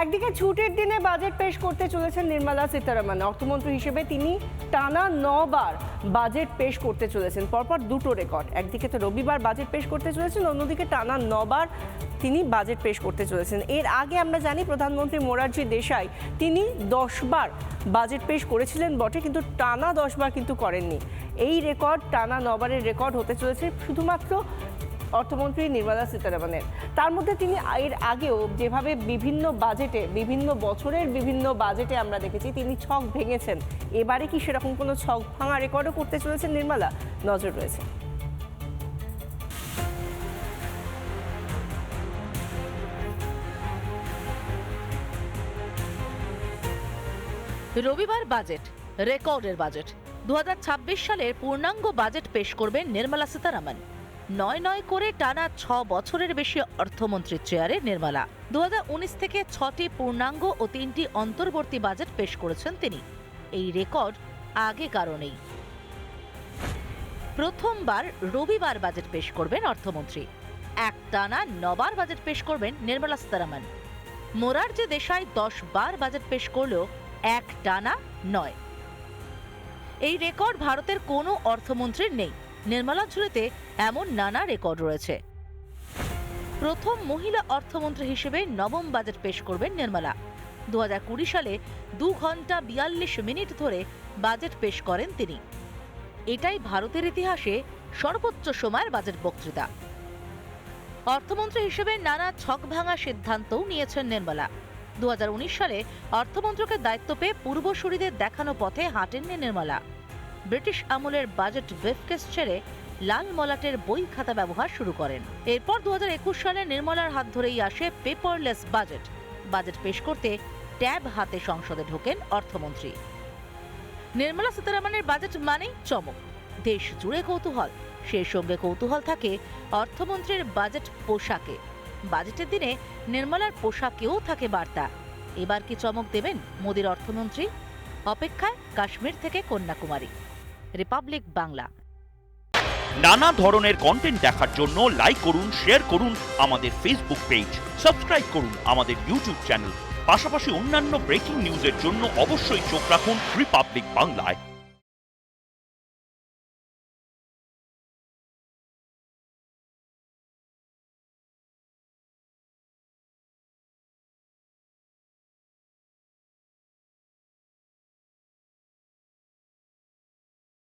একদিকে ছুটির দিনে বাজেট পেশ করতে চলেছেন নির্মলা সীতারামন। অর্থমন্ত্রী হিসেবে তিনি টানা 9 বার বাজেট পেশ করতে চলেছেন, পরপর দুটো রেকর্ড। একদিকে তো রবিবার বাজেট পেশ করতে চলেছেন, অন্যদিকে টানা 9 বার তিনি বাজেট পেশ করতে চলেছেন। এর আগে আমরা জানি প্রধানমন্ত্রী মোরারজি দেশাই তিনি 10 বার বাজেট পেশ করেছিলেন বটে, কিন্তু টানা 10 বার কিন্তু করেননি। এই রেকর্ড টানা 9 বারের রেকর্ড হতে চলেছে শুধুমাত্র অর্থমন্ত্রী নির্মলা সীতারামনের। তার মধ্যে তিনি এর আগেও যেভাবে বিভিন্ন বাজেটে, বিভিন্ন বছরের বিভিন্ন বাজেটে আমরা দেখেছি তিনি ছক ভেঙেছেন, এবারে কি সেরকম কোনো ছক ভাঙা রেকর্ডও করতে চলেছেন নির্মলা? নজর রয়েছে। রবিবার বাজেট, রেকর্ডের বাজেট। 2026 সালের পূর্ণাঙ্গ বাজেট পেশ করবেন নির্মলা সীতারামন। 9 করে টানা 6 বছরের বেশি অর্থমন্ত্রীর চেয়ারে নির্মলা। 2019 থেকে 6টি পূর্ণাঙ্গ ও 3টি অন্তর্বর্তী বাজেট পেশ করেছেন তিনি। এই রেকর্ড আগে কারো নেই। প্রথমবার রবিবার বাজেট পেশ করবেন অর্থমন্ত্রী। একটানা 9 বার বাজেট পেশ করবেন নির্মলা সীতারামন। মোরারজি দেশাই 10 বার বাজেট পেশ করলেও একটানা 9। এই রেকর্ড ভারতের কোনো অর্থমন্ত্রীর নেই। নির্মলার ঝুলিতে এমন নানা রেকর্ড রয়েছে। প্রথম মহিলা অর্থমন্ত্রী হিসেবে নবম বাজেট পেশ করবেন নির্মলা। 2020 সালে 2 ঘন্টা 42 মিনিট ধরে বাজেট পেশ করেন তিনি। এটাই ভারতের ইতিহাসে সর্বোচ্চ সময়ের বাজেট বক্তৃতা। অর্থমন্ত্রী হিসেবে নানা ছক ভাঙা সিদ্ধান্তও নিয়েছেন নির্মলা। 2019 সালে অর্থমন্ত্রকের দায়িত্ব পেয়ে পূর্বসূরিদের দেখানো পথে হাঁটেননি নির্মলা। ব্রিটিশ আমলের বাজেট ব্রিফকেস ছেড়ে লাল মলাটের বই খাতা ব্যবহার শুরু করেন। এরপর 2021 সালে নির্মলার হাত ধরেই আসে পেপারলেস বাজেট। বাজেট পেশ করতে ট্যাব হাতে সংসদে ঢোকেন অর্থমন্ত্রী। নির্মলা সীতারামনের বাজেট মানেই চমক। দেশ জুড়ে কৌতূহল, সেই সঙ্গে কৌতূহল থাকে অর্থমন্ত্রীর বাজেট পোশাকে। বাজেটের দিনে নির্মলার পোশাকেও থাকে বার্তা। এবার কি চমক দেবেন মোদির অর্থমন্ত্রী? অপেক্ষায় কাশ্মীর থেকে কন্যাকুমারী। রিপাবলিক বাংলা। নানা ধরনের কন্টেন্ট দেখার জন্য লাইক করুন, শেয়ার করুন আমাদের ফেসবুক পেজ, সাবস্ক্রাইব করুন আমাদের ইউটিউব চ্যানেল। পাশাপাশি অন্যান্য ব্রেকিং নিউজের জন্য অবশ্যই চোখ রাখুন রিপাবলিক বাংলায়।